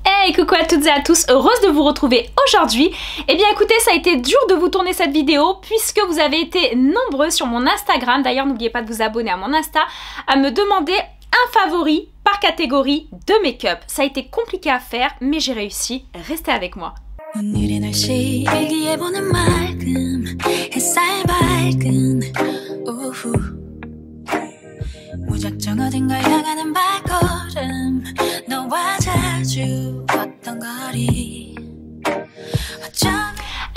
Hey, coucou à toutes et à tous, heureuse de vous retrouver aujourd'hui. Eh bien écoutez, ça a été dur de vous tourner cette vidéo puisque vous avez été nombreux sur mon Instagram, d'ailleurs n'oubliez pas de vous abonner à mon Insta, à me demander un favori par catégorie de make-up. Ça a été compliqué à faire, mais j'ai réussi, restez avec moi.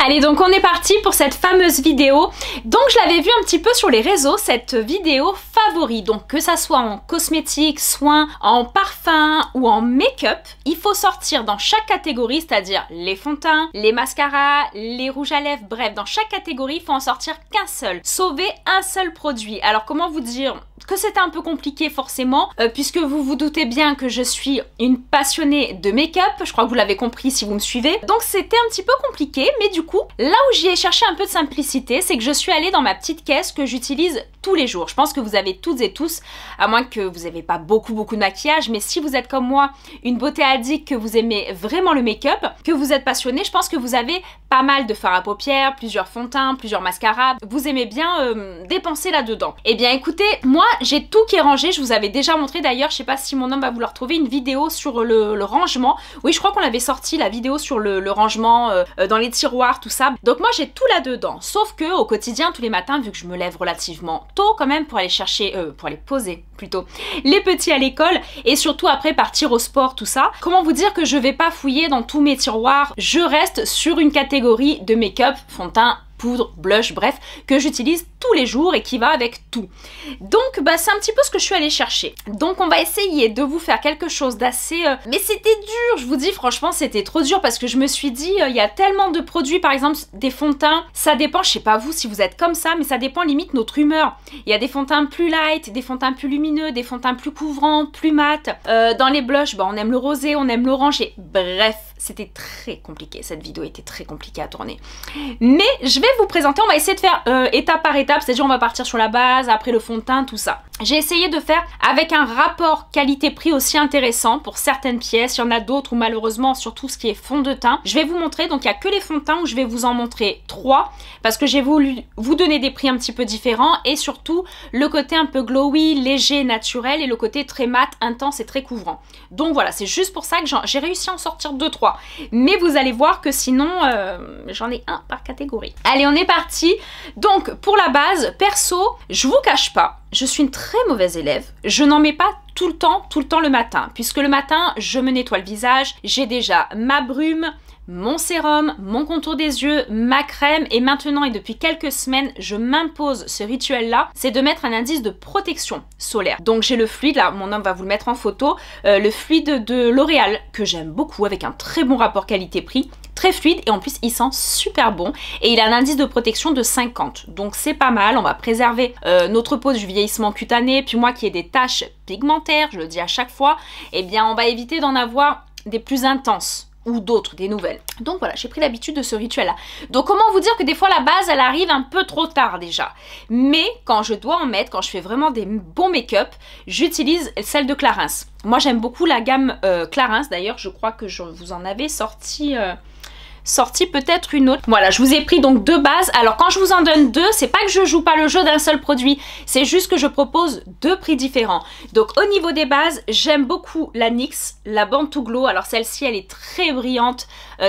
Allez, donc on est parti pour cette fameuse vidéo. Donc je l'avais vue un petit peu sur les réseaux, cette vidéo favori. Donc que ça soit en cosmétiques, soins, en parfum ou en make-up, il faut sortir dans chaque catégorie, c'est-à-dire les fonds de teint, les mascaras, les rouges à lèvres, bref, dans chaque catégorie, il faut en sortir qu'un seul. Sauver un seul produit. Alors comment vous dire que c'était un peu compliqué forcément, puisque vous vous doutez bien que je suis une passionnée de make-up, je crois que vous l'avez compris si vous me suivez. Donc c'était un petit peu compliqué, mais du coup, là où j'y ai cherché un peu de simplicité, c'est que je suis allée dans ma petite caisse que j'utilise tous les jours. Je pense que vous avez toutes et tous, à moins que vous n'ayez pas beaucoup de maquillage, mais si vous êtes comme moi, une beauté addict, que vous aimez vraiment le make-up, que vous êtes passionné, je pense que vous avez pas mal de fard à paupières, plusieurs fonds de teint, plusieurs mascaras, vous aimez bien dépenser là-dedans. Eh bien écoutez, moi j'ai tout qui est rangé, je vous avais déjà montré d'ailleurs, je sais pas si mon homme va vouloir trouver une vidéo sur le rangement. Oui, je crois qu'on avait sorti la vidéo sur le rangement dans les tiroirs, tout ça. Donc moi j'ai tout là-dedans, sauf que au quotidien, tous les matins, vu que je me lève relativement tôt quand même pour aller chercher, pour aller poser plutôt les petits à l'école et surtout après partir au sport, tout ça. Comment vous dire que je vais pas fouiller dans tous mes tiroirs, je reste sur une catégorie de make-up, fond de teint, poudre, blush, bref, que j'utilise tous les jours et qui va avec tout. Donc bah c'est un petit peu ce que je suis allée chercher. Donc on va essayer de vous faire quelque chose d'assez... Mais c'était dur, je vous dis franchement c'était trop dur parce que je me suis dit il y a tellement de produits, par exemple des fonds de teint, ça dépend, je sais pas vous si vous êtes comme ça, mais ça dépend limite notre humeur. Il y a des fonds de teint plus light, des fonds de teint plus lumineux, des fonds de teint plus couvrants, plus mat. Dans les blushs, bah, on aime le rosé, on aime l'orange et bref, c'était très compliqué, cette vidéo était très compliquée à tourner. Mais je vais vous présenter, on va essayer de faire étape par étape, c'est-à-dire on va partir sur la base, après le fond de teint, tout ça. J'ai essayé de faire avec un rapport qualité-prix aussi intéressant pour certaines pièces, il y en a d'autres où malheureusement, surtout ce qui est fond de teint. Je vais vous montrer, donc il n'y a que les fonds de teint où je vais vous en montrer 3, parce que j'ai voulu vous donner des prix un petit peu différents, et surtout le côté un peu glowy, léger, naturel, et le côté très mat, intense et très couvrant. Donc voilà, c'est juste pour ça que j'ai réussi à en sortir 2-3. Mais vous allez voir que sinon, j'en ai un par catégorie. Allez, on est parti. Donc pour la base, perso, je vous cache pas, je suis une très mauvaise élève. Je n'en mets pas tout le temps le matin. Puisque le matin, je me nettoie le visage. J'ai déjà ma brume, mon sérum, mon contour des yeux, ma crème. Et maintenant, et depuis quelques semaines, je m'impose ce rituel-là. C'est de mettre un indice de protection solaire. Donc j'ai le fluide, là, mon homme va vous le mettre en photo. Le fluide de L'Oréal, que j'aime beaucoup, avec un très bon rapport qualité-prix. Très fluide et en plus il sent super bon et il a un indice de protection de 50, donc c'est pas mal. On va préserver notre peau du vieillissement cutané, puis moi qui ai des taches pigmentaires, je le dis à chaque fois, eh bien on va éviter d'en avoir des plus intenses ou d'autres, des nouvelles. Donc voilà, j'ai pris l'habitude de ce rituel là. Donc comment vous dire que des fois la base elle arrive un peu trop tard déjà, mais quand je dois en mettre, quand je fais vraiment des bons make-up, j'utilise celle de Clarins. Moi j'aime beaucoup la gamme Clarins, d'ailleurs je crois que je vous en avais sorti peut-être une autre. Voilà, je vous ai pris donc 2 bases. Alors quand je vous en donne 2, c'est pas que je joue pas le jeu d'un seul produit, c'est juste que je propose 2 prix différents. Donc au niveau des bases, j'aime beaucoup la NYX, la Born to Glow. Alors celle-ci, elle est très brillante,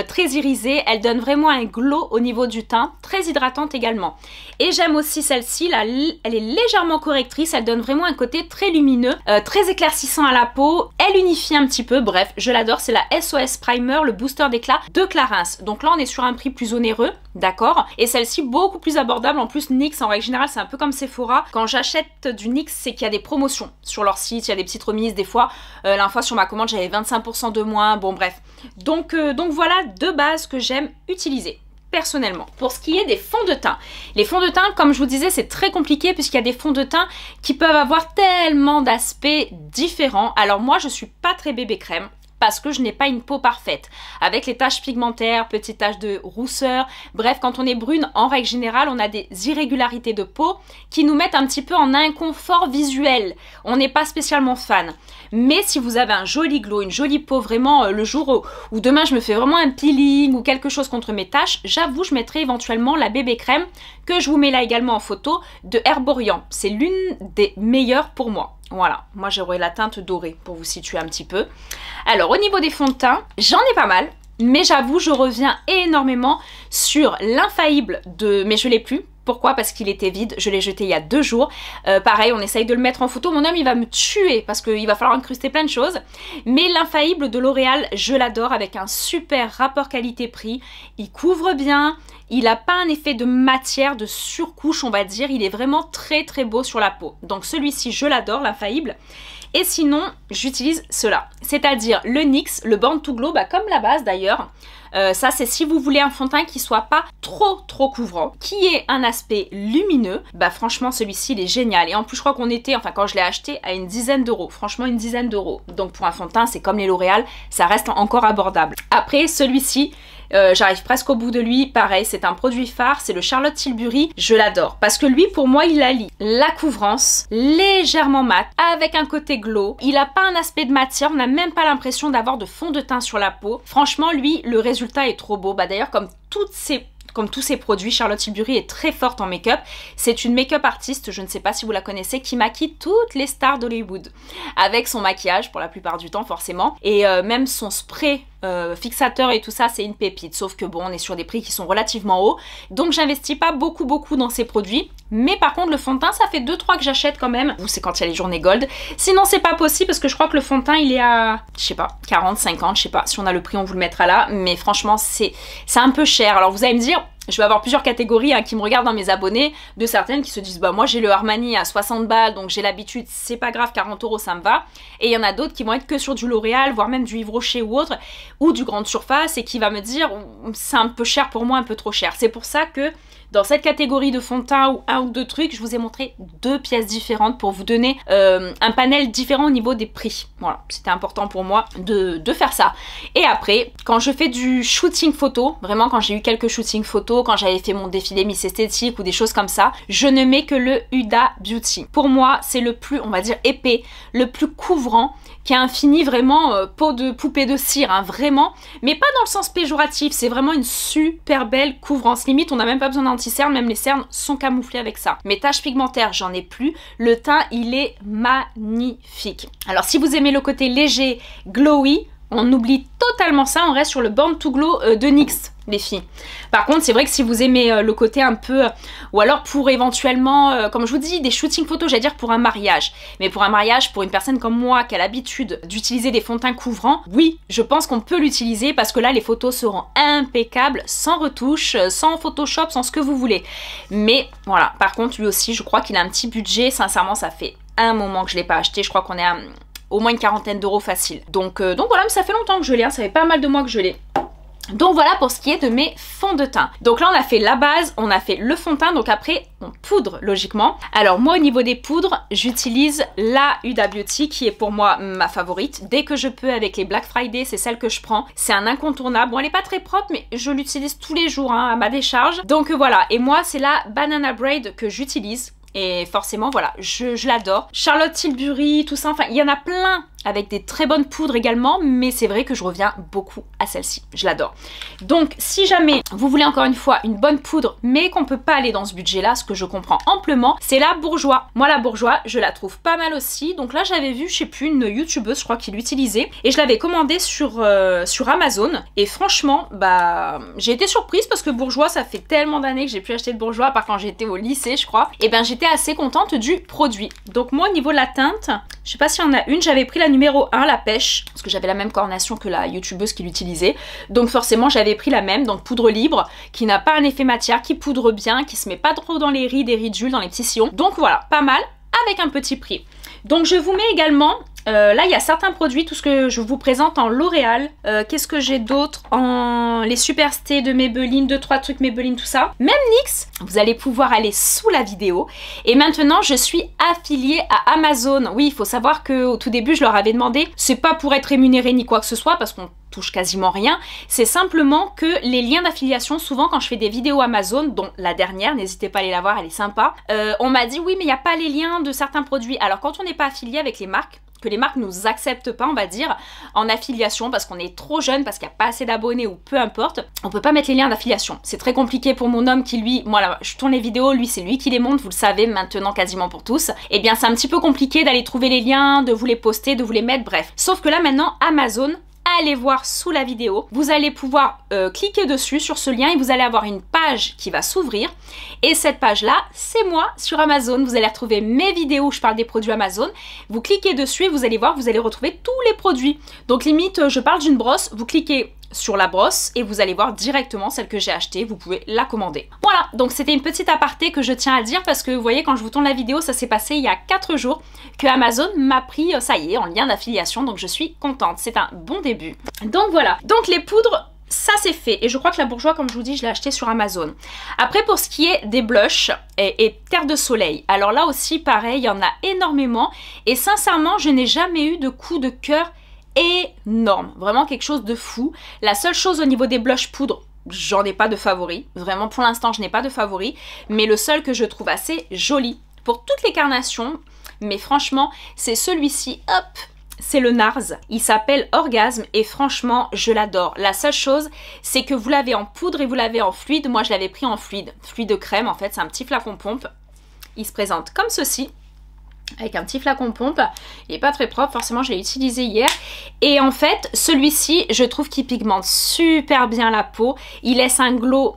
très irisée, elle donne vraiment un glow au niveau du teint, très hydratante également. Et j'aime aussi celle-ci, là, elle est légèrement correctrice, elle donne vraiment un côté très lumineux, très éclaircissant à la peau, elle unifie un petit peu, bref, je l'adore, c'est la SOS Primer, le booster d'éclat de Clarins. Donc là on est sur un prix plus onéreux, d'accord, et celle-ci beaucoup plus abordable. En plus NYX en règle générale c'est un peu comme Sephora, quand j'achète du NYX c'est qu'il y a des promotions sur leur site, il y a des petites remises des fois, la fois sur ma commande j'avais 25% de moins, bon bref. Donc voilà 2 bases que j'aime utiliser personnellement. Pour ce qui est des fonds de teint, les fonds de teint comme je vous disais c'est très compliqué puisqu'il y a des fonds de teint qui peuvent avoir tellement d'aspects différents. Alors moi je suis pas très bébé crème, parce que je n'ai pas une peau parfaite. Avec les taches pigmentaires, petites taches de rousseur, bref, quand on est brune, en règle générale, on a des irrégularités de peau qui nous mettent un petit peu en inconfort visuel. On n'est pas spécialement fan. Mais si vous avez un joli glow, une jolie peau vraiment le jour où demain je me fais vraiment un peeling ou quelque chose contre mes taches, j'avoue je mettrai éventuellement la bébé crème que je vous mets là également en photo de Herborian. C'est l'une des meilleures pour moi. Voilà, moi j'aurai la teinte dorée pour vous situer un petit peu. Alors au niveau des fonds de teint, j'en ai pas mal. Mais j'avoue, je reviens énormément sur l'infaillible de... Mais je l'ai plus. Pourquoi? Parce qu'il était vide, je l'ai jeté il y a 2 jours. Pareil, on essaye de le mettre en photo. Mon homme, il va me tuer parce qu'il va falloir incruster plein de choses. Mais l'infaillible de L'Oréal, je l'adore avec un super rapport qualité-prix. Il couvre bien, il n'a pas un effet de matière, de surcouche, on va dire. Il est vraiment très très beau sur la peau. Donc celui-ci, je l'adore, l'infaillible. Et sinon, j'utilise cela, c'est-à-dire le NYX, le Born to Glow, comme la base d'ailleurs. Ça, c'est si vous voulez un fond de teint qui soit pas trop couvrant, qui ait un aspect lumineux. Franchement, celui-ci, il est génial. Et en plus, je crois qu'on était, enfin quand je l'ai acheté, à une dizaine d'euros. Franchement, une dizaine d'euros. Donc pour un fond de teint, c'est comme les L'Oréal, ça reste encore abordable. Après, celui-ci... j'arrive presque au bout de lui, pareil, c'est un produit phare, c'est le Charlotte Tilbury, je l'adore parce que lui pour moi il allie la couvrance, légèrement mat, avec un côté glow, il a pas un aspect de matière, on n'a même pas l'impression d'avoir de fond de teint sur la peau, franchement lui le résultat est trop beau, d'ailleurs comme tous ces produits, Charlotte Tilbury est très forte en make-up. C'est une make-up artiste, je ne sais pas si vous la connaissez, qui maquille toutes les stars d'Hollywood. Avec son maquillage, pour la plupart du temps forcément. Et même son spray fixateur et tout ça, c'est une pépite. Sauf que bon, on est sur des prix qui sont relativement hauts. Donc j'investis pas beaucoup dans ces produits. Mais par contre, le fond de teint, ça fait 2-3 que j'achète quand même. C'est quand il y a les journées gold. Sinon, c'est pas possible parce que je crois que le fond de teint, il est à, je sais pas, 40, 50, je sais pas. Si on a le prix, on vous le mettra là. Mais franchement, c'est un peu cher. Alors vous allez me dire... Je vais avoir plusieurs catégories qui me regardent dans mes abonnés, de certaines qui se disent moi j'ai le Armani à 60 balles donc j'ai l'habitude, c'est pas grave, 40 euros ça me va. Et il y en a d'autres qui vont être que sur du L'Oréal, voire même du Yves Rocher ou autre, ou du grande surface et qui va me dire c'est un peu cher pour moi, un peu trop cher. C'est pour ça que dans cette catégorie de fond de teint ou un ou deux trucs, je vous ai montré 2 pièces différentes pour vous donner un panel différent au niveau des prix. Voilà, c'était important pour moi de faire ça. Et après, quand je fais du shooting photo, vraiment quand j'ai eu quelques shootings photo, quand j'avais fait mon défilé Miss Esthétique ou des choses comme ça, je ne mets que le Huda Beauty. Pour moi, c'est le plus, on va dire, épais, le plus couvrant, qui a un fini vraiment peau de poupée de cire, vraiment, mais pas dans le sens péjoratif, c'est vraiment une super belle couvrance. Limite, on n'a même pas besoin d'anti-cerne, même les cernes sont camouflées avec ça. Mes taches pigmentaires, j'en ai plus. Le teint, il est magnifique. Alors, si vous aimez le côté léger, glowy, on oublie totalement ça, on reste sur le Born to Glow de NYX, les filles. Par contre, c'est vrai que si vous aimez le côté un peu... ou alors pour éventuellement, comme je vous dis, des shootings photos, j'allais dire pour un mariage. Mais pour un mariage, pour une personne comme moi qui a l'habitude d'utiliser des fonds de teint couvrants, oui, je pense qu'on peut l'utiliser parce que là, les photos seront impeccables, sans retouche, sans Photoshop, sans ce que vous voulez. Mais voilà, par contre, lui aussi, je crois qu'il a un petit budget. Sincèrement, ça fait un moment que je ne l'ai pas acheté. Je crois qu'on est à... au moins une quarantaine d'euros facile. Donc voilà, mais ça fait longtemps que je l'ai, ça fait pas mal de mois que je l'ai. Donc voilà pour ce qui est de mes fonds de teint. Donc là on a fait la base, on a fait le fond de teint, donc après on poudre logiquement. Alors moi au niveau des poudres, j'utilise la Huda Beauty qui est pour moi ma favorite. Dès que je peux avec les Black Friday, c'est celle que je prends. C'est un incontournable. Bon elle est pas très propre mais je l'utilise tous les jours à ma décharge. Donc voilà, et moi c'est la Banana Braid que j'utilise. Et forcément, voilà, je l'adore. Charlotte Tilbury, tout ça, enfin, il y en a plein avec des très bonnes poudres également, mais c'est vrai que je reviens beaucoup à celle-ci. Je l'adore. Donc, si jamais vous voulez encore une fois une bonne poudre, mais qu'on peut pas aller dans ce budget-là, ce que je comprends amplement, c'est la Bourjois. Moi, la Bourjois, je la trouve pas mal aussi. Donc là, j'avais vu, je sais plus, une youtubeuse, je crois, qui l'utilisait. Et je l'avais commandée sur Amazon. Et franchement, j'ai été surprise parce que Bourjois, ça fait tellement d'années que j'ai pu acheter de Bourjois, à part quand j'étais au lycée, je crois. Et j'étais assez contente du produit. Donc moi, au niveau de la teinte, je sais pas s'il y en a une, j'avais pris la numéro 1, la pêche, parce que j'avais la même coordination que la youtubeuse qui l'utilisait. Donc forcément, j'avais pris la même, donc poudre libre, qui n'a pas un effet matière, qui poudre bien, qui se met pas trop dans les rides et ridules, dans les petits sillons. Donc voilà, pas mal, avec un petit prix. Donc je vous mets également... là il y a certains produits, tout ce que je vous présente en L'Oréal. Qu'est-ce que j'ai d'autre? En les Superstay de Maybelline, 2-3 trucs Maybelline, tout ça. Même NYX, vous allez pouvoir aller sous la vidéo. Et maintenant je suis affiliée à Amazon. Oui, il faut savoir qu'au tout début je leur avais demandé, c'est pas pour être rémunéré ni quoi que ce soit, parce qu'on touche quasiment rien, c'est simplement que les liens d'affiliation, souvent quand je fais des vidéos Amazon, dont la dernière, n'hésitez pas à aller la voir, elle est sympa, on m'a dit oui mais il n'y a pas les liens de certains produits. Alors quand on n'est pas affilié avec les marques, que les marques nous acceptent pas, on va dire, en affiliation parce qu'on est trop jeune, parce qu'il n'y a pas assez d'abonnés ou peu importe, on peut pas mettre les liens d'affiliation. C'est très compliqué pour mon homme qui lui, moi là, je tourne les vidéos, lui c'est lui qui les monte, vous le savez maintenant quasiment pour tous. Et bien c'est un petit peu compliqué d'aller trouver les liens, de vous les poster, de vous les mettre, bref. Sauf que là maintenant Amazon, allez voir sous la vidéo, vous allez pouvoir cliquer dessus sur ce lien et vous allez avoir une page qui va s'ouvrir et cette page là c'est moi sur Amazon. Vous allez retrouver mes vidéos où je parle des produits Amazon, vous cliquez dessus et vous allez voir, vous allez retrouver tous les produits. Donc limite je parle d'une brosse, vous cliquez sur la brosse et vous allez voir directement celle que j'ai achetée, vous pouvez la commander. Voilà, donc c'était une petite aparté que je tiens à dire parce que vous voyez quand je vous tourne la vidéo, ça s'est passé il y a 4 jours que Amazon m'a pris, ça y est, en lien d'affiliation, donc je suis contente, c'est un bon début. Donc voilà, donc les poudres, ça c'est fait et je crois que la Bourjois, comme je vous dis, je l'ai acheté sur Amazon. Après pour ce qui est des blushs et terre de soleil, alors là aussi pareil, il y en a énormément et sincèrement je n'ai jamais eu de coup de cœur énorme, vraiment quelque chose de fou. La seule chose au niveau des blushs poudre, j'en ai pas de favori, vraiment pour l'instant je n'ai pas de favori, mais le seul que je trouve assez joli pour toutes les carnations, mais franchement c'est celui-ci, hop, c'est le NARS, il s'appelle Orgasme et franchement je l'adore. La seule chose c'est que vous l'avez en poudre et vous l'avez en fluide, moi je l'avais pris en fluide crème en fait, c'est un petit flacon pompe, il se présente comme ceci, avec un petit flacon pompe, il n'est pas très propre, forcément je l'ai utilisé hier et en fait celui-ci je trouve qu'il pigmente super bien la peau, il laisse un glow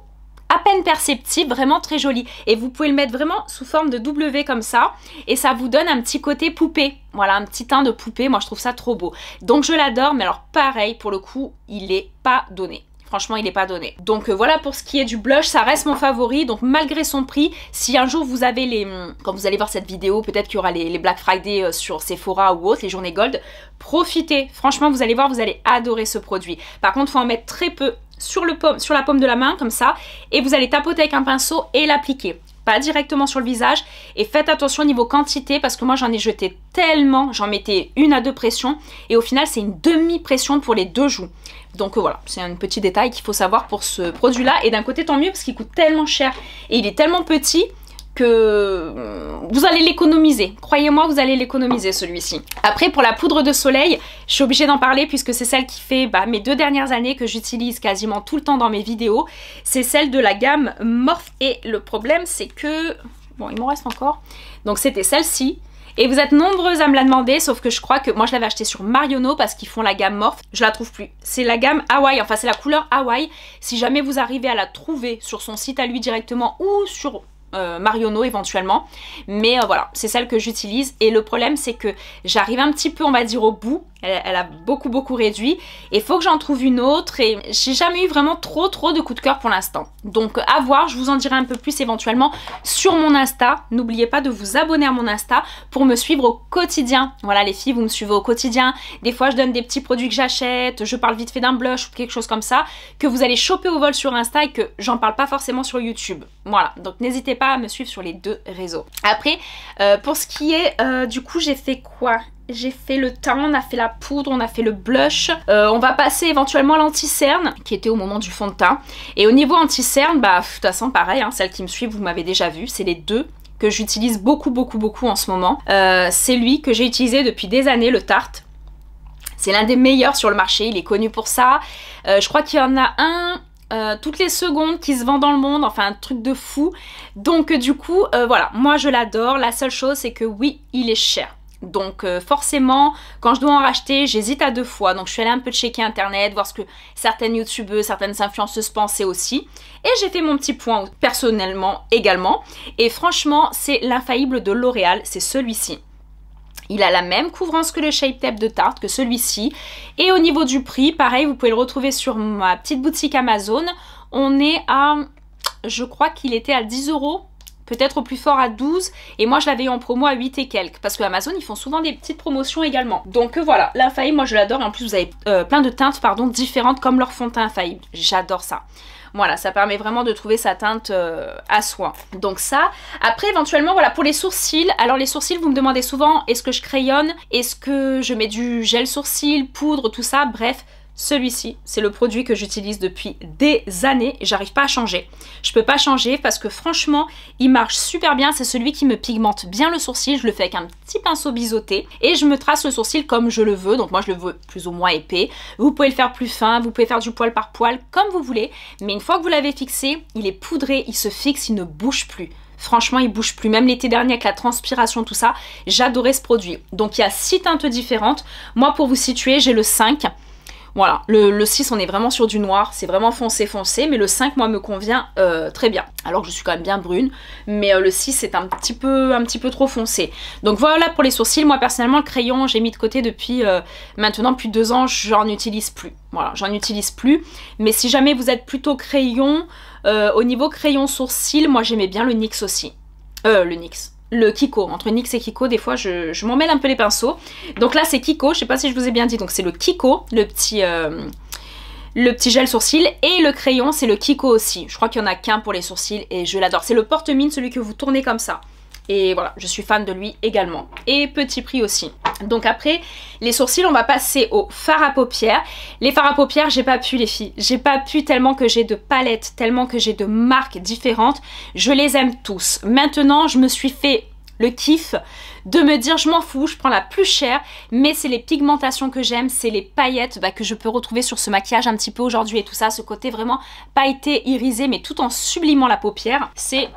à peine perceptible, vraiment très joli et vous pouvez le mettre vraiment sous forme de W comme ça et ça vous donne un petit côté poupée, voilà un petit teint de poupée, moi je trouve ça trop beau, donc je l'adore, mais alors pareil pour le coup il est pas donné. Franchement, il n'est pas donné. Donc voilà pour ce qui est du blush, ça reste mon favori. Donc malgré son prix, si un jour vous avez les... Quand vous allez voir cette vidéo, peut-être qu'il y aura les Black Friday sur Sephora ou autre, les journées gold, profitez. Franchement, vous allez voir, vous allez adorer ce produit. Par contre, il faut en mettre très peu sur la paume de la main, comme ça. Et vous allez tapoter avec un pinceau et l'appliquer. Pas directement sur le visage. Et faites attention au niveau quantité, parce que moi j'en ai jeté tellement. J'en mettais 1 à 2 pressions. Et au final, c'est une demi-pression pour les 2 joues. Donc voilà, c'est un petit détail qu'il faut savoir pour ce produit-là. Et d'un côté, tant mieux, parce qu'il coûte tellement cher. Et il est tellement petit que vous allez l'économiser. Croyez-moi, vous allez l'économiser celui-ci. Après, pour la poudre de soleil, je suis obligée d'en parler puisque c'est celle qui fait mes 2 dernières années que j'utilise quasiment tout le temps dans mes vidéos. C'est celle de la gamme Morphe. Et le problème, c'est que... Bon, il m'en reste encore. Donc c'était celle-ci. Et vous êtes nombreuses à me la demander, sauf que je crois que moi je l'avais acheté sur Marionneau parce qu'ils font la gamme Morphe. Je la trouve plus. C'est la gamme Hawaii, enfin c'est la couleur Hawaii. Si jamais vous arrivez à la trouver sur son site à lui directement ou sur Marionneau éventuellement. Mais voilà, c'est celle que j'utilise. Et le problème c'est que j'arrive un petit peu, on va dire, au bout. Elle a beaucoup réduit. Et il faut que j'en trouve une autre. Et j'ai jamais eu vraiment trop de coups de cœur pour l'instant. Donc à voir, je vous en dirai un peu plus éventuellement sur mon Insta. N'oubliez pas de vous abonner à mon Insta pour me suivre au quotidien. Voilà les filles, vous me suivez au quotidien. Des fois je donne des petits produits que j'achète. Je parle vite fait d'un blush ou quelque chose comme ça. Que vous allez choper au vol sur Insta et que j'en parle pas forcément sur YouTube. Voilà, donc n'hésitez pas à me suivre sur les 2 réseaux. Après, pour ce qui est, du coup j'ai fait quoi ? J'ai fait le teint, on a fait la poudre, on a fait le blush. On va passer éventuellement à l'anti-cerne, qui était au moment du fond de teint. Et au niveau anti-cerne, de toute façon pareil, hein, celles qui me suivent, vous m'avez déjà vu, c'est les 2 que j'utilise beaucoup en ce moment. C'est lui que j'ai utilisé depuis des années, le Tarte. C'est l'un des meilleurs sur le marché, il est connu pour ça. Je crois qu'il y en a un... toutes les secondes qui se vend dans le monde, enfin un truc de fou. Donc du coup, voilà, moi je l'adore. La seule chose c'est que oui, il est cher. Donc forcément, quand je dois en racheter, j'hésite à 2 fois. Donc je suis allée un peu checker internet, voir ce que certaines youtubeuses, certaines influenceuses pensaient aussi. Et j'ai fait mon petit point personnellement également. Et franchement, c'est l'infaillible de L'Oréal, c'est celui-ci. Il a la même couvrance que le Shape Tape de Tarte, que celui-ci. Et au niveau du prix, pareil, vous pouvez le retrouver sur ma petite boutique Amazon. On est à... Je crois qu'il était à 10 € peut-être au plus fort à 12 et moi je l'avais eu en promo à 8 et quelques parce que Amazon ils font souvent des petites promotions également. Donc voilà, l'infaillible moi je l'adore et en plus vous avez plein de teintes pardon différentes comme leur fond de teint infaillible, j'adore ça. Voilà, ça permet vraiment de trouver sa teinte à soi. Donc ça, après éventuellement voilà pour les sourcils, alors les sourcils vous me demandez souvent est-ce que je crayonne, est-ce que je mets du gel sourcil, poudre, tout ça, bref. Celui-ci, c'est le produit que j'utilise depuis des années et j'arrive pas à changer. Je peux pas changer parce que franchement, il marche super bien. C'est celui qui me pigmente bien le sourcil. Je le fais avec un petit pinceau biseauté et je me trace le sourcil comme je le veux. Donc moi, je le veux plus ou moins épais. Vous pouvez le faire plus fin, vous pouvez faire du poil par poil comme vous voulez. Mais une fois que vous l'avez fixé, il est poudré, il se fixe, il ne bouge plus. Franchement, il bouge plus. Même l'été dernier avec la transpiration, tout ça, j'adorais ce produit. Donc il y a 6 teintes différentes. Moi, pour vous situer, j'ai le 5. Voilà, le 6 on est vraiment sur du noir, c'est vraiment foncé foncé, mais le 5 moi me convient très bien. Alors que je suis quand même bien brune, mais le 6 c'est un petit peu trop foncé. Donc voilà pour les sourcils, moi personnellement le crayon j'ai mis de côté depuis maintenant plus de 2 ans, j'en utilise plus. Voilà, j'en utilise plus, mais si jamais vous êtes plutôt crayon, au niveau crayon sourcil, moi j'aimais bien le NYX aussi. Le Kiko, entre NYX et Kiko, des fois je m'en mêle un peu les pinceaux. Donc là c'est Kiko, je sais pas si je vous ai bien dit, donc c'est le Kiko, le petit gel sourcil, et le crayon c'est le Kiko aussi. Je crois qu'il y en a qu'un pour les sourcils et je l'adore. C'est le porte-mine, celui que vous tournez comme ça. Et voilà, je suis fan de lui également. Et petit prix aussi. Donc après, les sourcils, on va passer au fard à paupières. Les fards à paupières, j'ai pas pu les filles. J'ai pas pu tellement que j'ai de palettes, tellement que j'ai de marques différentes. Je les aime tous. Maintenant, je me suis fait le kiff de me dire je m'en fous, je prends la plus chère, mais c'est les pigmentations que j'aime, c'est les paillettes que je peux retrouver sur ce maquillage un petit peu aujourd'hui et tout ça, ce côté vraiment pailleté, irisé, mais tout en sublimant la paupière, c'est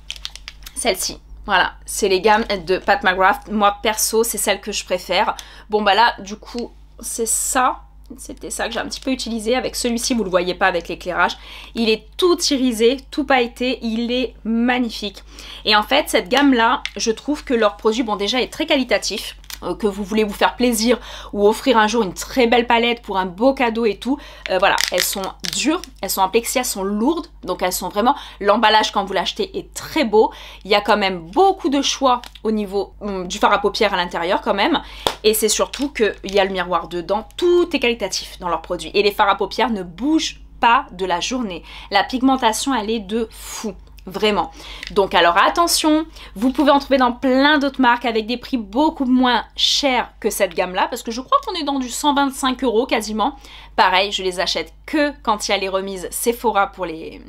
celle-ci. Voilà, c'est les gammes de Pat McGrath. Moi, perso, c'est celle que je préfère. Bon, bah là, du coup, c'est ça. C'était ça que j'ai un petit peu utilisé. Avec celui-ci, vous le voyez pas avec l'éclairage. Il est tout irisé, tout pailleté. Il est magnifique. Et en fait, cette gamme-là, je trouve que leur produit, bon, déjà, est très qualitatif. Que vous voulez vous faire plaisir ou offrir un jour une très belle palette pour un beau cadeau et tout, voilà, elles sont dures, elles sont en plexi, elles sont lourdes, donc elles sont vraiment, l'emballage quand vous l'achetez est très beau, il y a quand même beaucoup de choix au niveau du fard à paupières à l'intérieur quand même, et c'est surtout qu'il y a le miroir dedans, tout est qualitatif dans leurs produits, et les fards à paupières ne bougent pas de la journée, la pigmentation elle est de fou. Vraiment. Donc alors attention, vous pouvez en trouver dans plein d'autres marques avec des prix beaucoup moins chers que cette gamme-là, parce que je crois qu'on est dans du 125 € quasiment. Pareil, je les achète que quand il y a les remises Sephora pour les...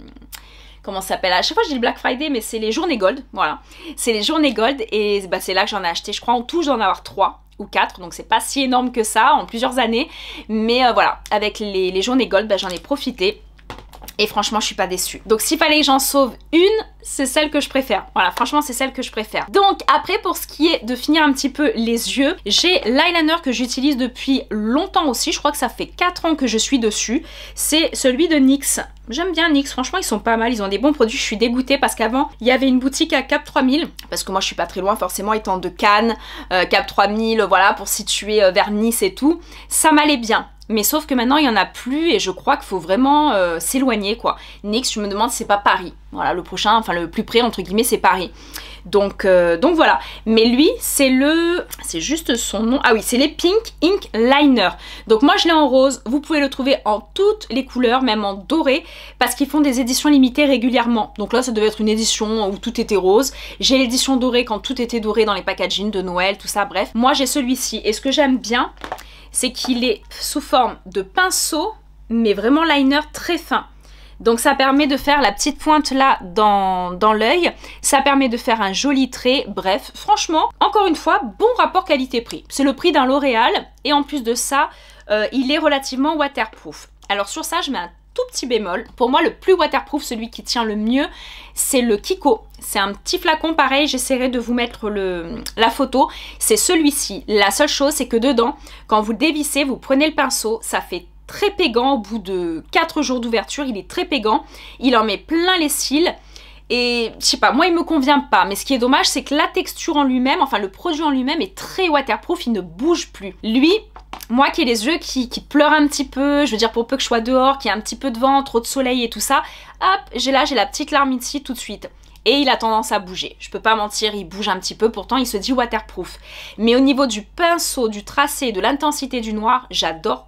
Comment ça s'appelle? À chaque fois je dis Black Friday, mais c'est les journées Gold, voilà. C'est les journées Gold et bah, c'est là que j'en ai acheté. Je crois en tout j'en ai avoir 3 ou 4, donc c'est pas si énorme que ça en plusieurs années. Mais voilà, avec les journées Gold, bah, j'en ai profité. Et franchement, je suis pas déçue. Donc s'il fallait que j'en sauve une, c'est celle que je préfère. Voilà, franchement, c'est celle que je préfère. Donc après, pour ce qui est de finir un petit peu les yeux, j'ai l'eyeliner que j'utilise depuis longtemps aussi. Je crois que ça fait 4 ans que je suis dessus. C'est celui de NYX. J'aime bien NYX, franchement ils sont pas mal, ils ont des bons produits. Je suis dégoûtée parce qu'avant il y avait une boutique à Cap 3000, parce que moi je suis pas très loin forcément étant de Cannes, Cap 3000, voilà, pour situer vers Nice et tout. Ça m'allait bien. Mais sauf que maintenant il y en a plus et je crois qu'il faut vraiment s'éloigner quoi. NYX, je me demande si c'est pas Paris. Voilà, le prochain, enfin le plus près entre guillemets c'est Paris. Donc voilà. Mais lui c'est juste son nom. Ah oui, c'est les Pink Ink Liner. Donc moi je l'ai en rose. Vous pouvez le trouver en toutes les couleurs, même en doré, parce qu'ils font des éditions limitées régulièrement. Donc là ça devait être une édition où tout était rose. J'ai l'édition dorée quand tout était doré dans les packaging de Noël, tout ça, bref. Moi j'ai celui-ci et ce que j'aime bien, c'est qu'il est sous forme de pinceau, mais vraiment liner très fin. Donc ça permet de faire la petite pointe là dans l'œil, ça permet de faire un joli trait, bref, franchement, encore une fois, bon rapport qualité-prix. C'est le prix d'un L'Oréal et en plus de ça, il est relativement waterproof. Alors sur ça, je mets un tout petit bémol. Pour moi, le plus waterproof, celui qui tient le mieux, c'est le Kiko. C'est un petit flacon pareil, j'essaierai de vous mettre la photo. C'est celui-ci. La seule chose, c'est que dedans, quand vous dévissez, vous prenez le pinceau, ça fait très pégant au bout de 4 jours d'ouverture, il est très pégant. Il en met plein les cils. Et je sais pas, moi il me convient pas, mais ce qui est dommage c'est que la texture en lui-même, enfin le produit en lui-même est très waterproof, il ne bouge plus. Lui, moi qui ai les yeux qui pleurent un petit peu, je veux dire pour peu que je sois dehors, qu'il y a un petit peu de vent, trop de soleil et tout ça, hop, j'ai la petite larme ici tout de suite. et il a tendance à bouger. Je peux pas mentir, il bouge un petit peu, pourtant il se dit waterproof. Mais au niveau du pinceau, du tracé, de l'intensité du noir, j'adore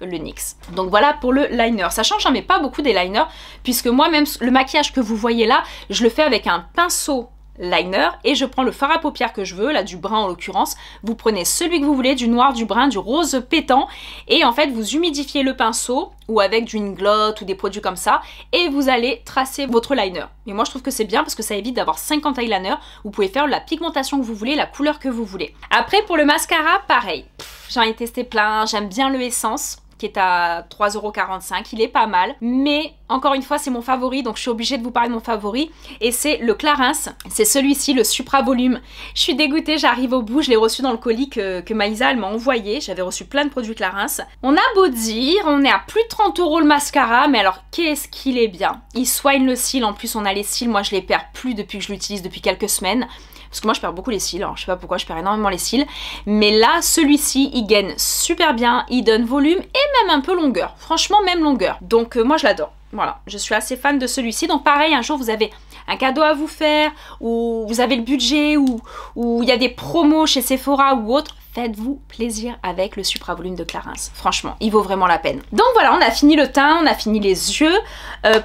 le NYX. Donc voilà pour le liner. Sachant que j'en mets pas beaucoup des liners, puisque moi même le maquillage que vous voyez là, je le fais avec un pinceau liner et je prends le fard à paupières que je veux, là du brun en l'occurrence. Vous prenez celui que vous voulez, du noir, du brun, du rose pétant, et en fait vous humidifiez le pinceau ou avec du Inglot ou des produits comme ça et vous allez tracer votre liner. Et moi je trouve que c'est bien parce que ça évite d'avoir 50 eyeliners. Vous pouvez faire la pigmentation que vous voulez, la couleur que vous voulez. Après pour le mascara, pareil, j'en ai testé plein, j'aime bien le Essence qui est à 3,45 €, il est pas mal, mais encore une fois c'est mon favori, donc je suis obligée de vous parler de mon favori, et c'est le Clarins, c'est celui-ci, le Supra Volume. Je suis dégoûtée, j'arrive au bout, je l'ai reçu dans le colis que Maïsa elle m'a envoyé, j'avais reçu plein de produits Clarins. On a beau dire, on est à plus de 30 € le mascara, mais alors qu'est-ce qu'il est bien. Il soigne le cil, en plus on a les cils, moi je les perds plus depuis que je l'utilise depuis quelques semaines. Parce que moi je perds beaucoup les cils, alors je sais pas pourquoi je perds énormément les cils. Mais là, celui-ci, il gagne super bien, il donne volume et même un peu longueur. Franchement, même longueur. Donc moi je l'adore. Voilà, je suis assez fan de celui-ci. Donc pareil, un jour vous avez un cadeau à vous faire, ou vous avez le budget, ou il y a des promos chez Sephora ou autre, faites-vous plaisir avec le Supra Volume de Clarins. Franchement, il vaut vraiment la peine. Donc voilà, on a fini le teint, on a fini les yeux.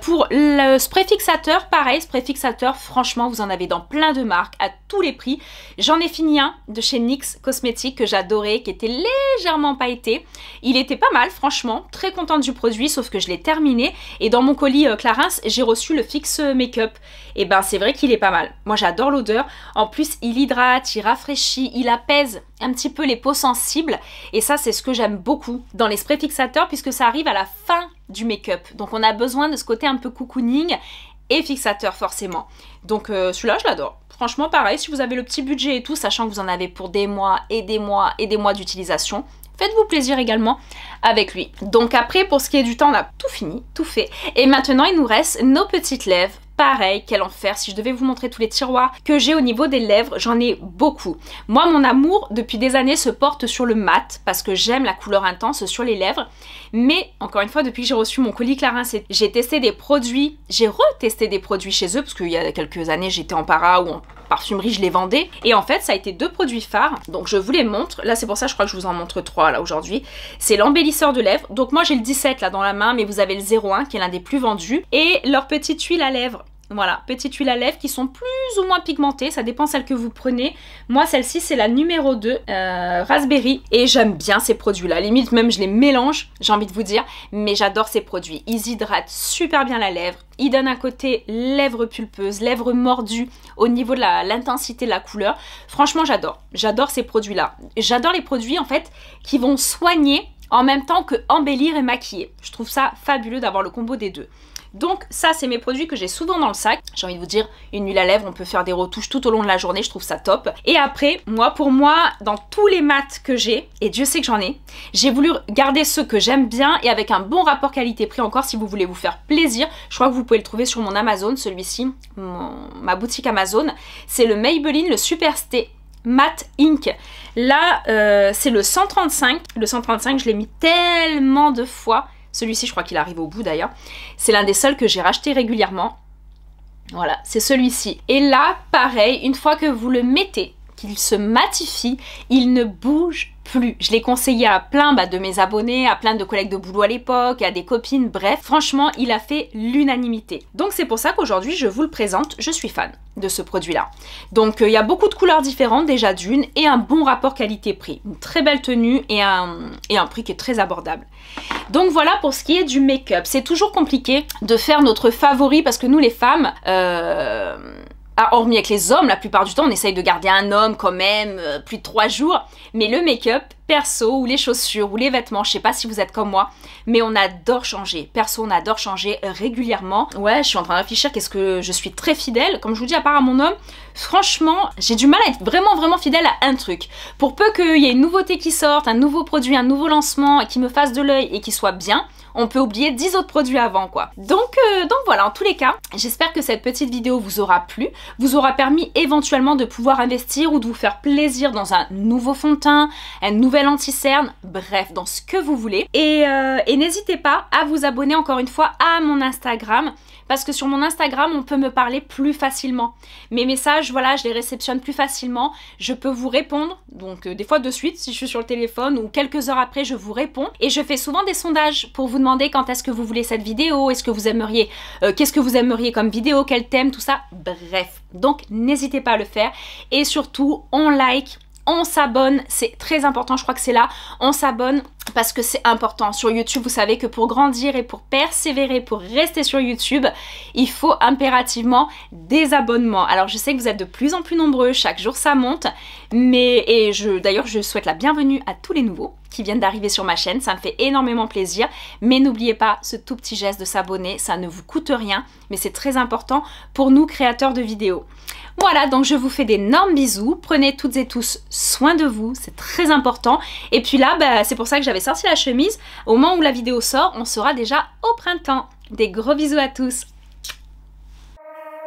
Pour le spray fixateur, pareil, spray fixateur, franchement, vous en avez dans plein de marques, à tous les prix. J'en ai fini un de chez NYX Cosmetics que j'adorais, qui était légèrement pailleté. Il était pas mal, franchement, très contente du produit, sauf que je l'ai terminé. Et dans mon colis Clarins, j'ai reçu le Fix Make-up. Et ben c'est vrai qu'il est pas mal. Moi j'adore l'odeur. En plus, il hydrate, il rafraîchit, il apaise un petit peu les peaux sensibles. Et ça, c'est ce que j'aime beaucoup dans les sprays fixateurs, puisque ça arrive à la fin du make-up. Donc on a besoin de ce côté un peu cocooning et fixateur forcément. Donc celui-là, je l'adore. Franchement, pareil, si vous avez le petit budget et tout, sachant que vous en avez pour des mois et des mois et des mois d'utilisation, faites-vous plaisir également avec lui. Donc après, pour ce qui est du temps, on a tout fini, tout fait. Et maintenant, il nous reste nos petites lèvres. Pareil, quel enfer. Si je devais vous montrer tous les tiroirs que j'ai au niveau des lèvres, j'en ai beaucoup. Moi, mon amour, depuis des années, se porte sur le mat, parce que j'aime la couleur intense sur les lèvres. Mais, encore une fois, depuis que j'ai reçu mon colis Clarins, j'ai testé des produits, j'ai retesté des produits chez eux, parce qu'il y a quelques années, j'étais en para ou en parfumerie, je les vendais. Et en fait, ça a été 2 produits phares, donc je vous les montre. Là, c'est pour ça, je crois que je vous en montre 3 là aujourd'hui. C'est l'embellisseur de lèvres. Donc moi, j'ai le 17 là dans la main, mais vous avez le 01 qui est l'un des plus vendus. Et leur petite huile à lèvres. Voilà, petite huile à lèvres qui sont plus ou moins pigmentées, ça dépend celle que vous prenez. Moi, celle-ci, c'est la numéro 2, Raspberry. Et j'aime bien ces produits-là. Limite, même, je les mélange, j'ai envie de vous dire. Mais j'adore ces produits. Ils hydratent super bien la lèvre. Ils donnent un côté lèvres pulpeuses, lèvres mordues au niveau de l'intensité de la couleur. Franchement, j'adore. J'adore ces produits-là. J'adore les produits, en fait, qui vont soigner en même temps que embellir et maquiller. Je trouve ça fabuleux d'avoir le combo des deux. Donc ça, c'est mes produits que j'ai souvent dans le sac. J'ai envie de vous dire, une huile à lèvres, on peut faire des retouches tout au long de la journée, je trouve ça top. Et après, pour moi, dans tous les mats que j'ai, et Dieu sait que j'en ai, j'ai voulu garder ceux que j'aime bien et avec un bon rapport qualité-prix encore si vous voulez vous faire plaisir. Je crois que vous pouvez le trouver sur mon Amazon, celui-ci, ma boutique Amazon. C'est le Maybelline, le Superstay Matte Ink. Là, c'est le 135. Le 135, je l'ai mis tellement de fois. Celui-ci, je crois qu'il arrive au bout d'ailleurs. C'est l'un des seuls que j'ai racheté régulièrement. Voilà, c'est celui-ci. Et là, pareil, une fois que vous le mettez, qu'il se matifie, il ne bouge plus. Je l'ai conseillé à plein de mes abonnés, à plein de collègues de boulot à l'époque, à des copines, bref. Franchement, il a fait l'unanimité. Donc c'est pour ça qu'aujourd'hui, je vous le présente. Je suis fan de ce produit-là. Donc il y a beaucoup de couleurs différentes déjà d'une et un bon rapport qualité-prix. Une très belle tenue et un prix qui est très abordable. Donc voilà pour ce qui est du make-up. C'est toujours compliqué de faire notre favori parce que nous les femmes... hormis avec les hommes, la plupart du temps, on essaye de garder un homme quand même plus de 3 jours. Mais le make-up, perso, ou les chaussures, ou les vêtements, je sais pas si vous êtes comme moi, mais on adore changer. Perso, on adore changer régulièrement. Ouais, je suis en train de réfléchir, qu'est-ce que je suis très fidèle. Comme je vous dis, à part à mon homme, franchement, j'ai du mal à être vraiment fidèle à un truc. Pour peu qu'il y ait une nouveauté qui sorte, un nouveau produit, un nouveau lancement, qui me fasse de l'œil et qui soit bien, on peut oublier 10 autres produits avant quoi. Donc voilà, en tous les cas, j'espère que cette petite vidéo vous aura plu, vous aura permis éventuellement de pouvoir investir ou de vous faire plaisir dans un nouveau fond de teint, un nouvel anti-cerne, bref, dans ce que vous voulez. Et n'hésitez pas à vous abonner encore une fois à mon Instagram, parce que sur mon Instagram, on peut me parler plus facilement. Mes messages, voilà, je les réceptionne plus facilement. Je peux vous répondre, donc des fois de suite, si je suis sur le téléphone, ou quelques heures après, je vous réponds. Et je fais souvent des sondages pour vous demander quand est-ce que vous voulez cette vidéo, est-ce que vous aimeriez, qu'est-ce que vous aimeriez comme vidéo, quel thème, tout ça. Bref, donc n'hésitez pas à le faire. Et surtout, on like, on s'abonne, c'est très important, je crois que c'est là, on s'abonne parce que c'est important. Sur YouTube, vous savez que pour grandir et pour persévérer, pour rester sur YouTube, il faut impérativement des abonnements. Alors je sais que vous êtes de plus en plus nombreux, chaque jour ça monte, mais d'ailleurs je souhaite la bienvenue à tous les nouveaux qui viennent d'arriver sur ma chaîne, ça me fait énormément plaisir, mais n'oubliez pas ce tout petit geste de s'abonner, ça ne vous coûte rien, mais c'est très important pour nous créateurs de vidéos. Voilà, donc je vous fais d'énormes bisous, prenez toutes et tous soin de vous, c'est très important. Et puis là, bah, c'est pour ça que j'avais sorti la chemise. Au moment où la vidéo sort, on sera déjà au printemps. Des gros bisous à tous.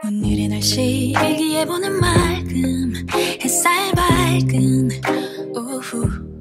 오늘의 날씨 일기예보는 맑음 햇살 밝은 오후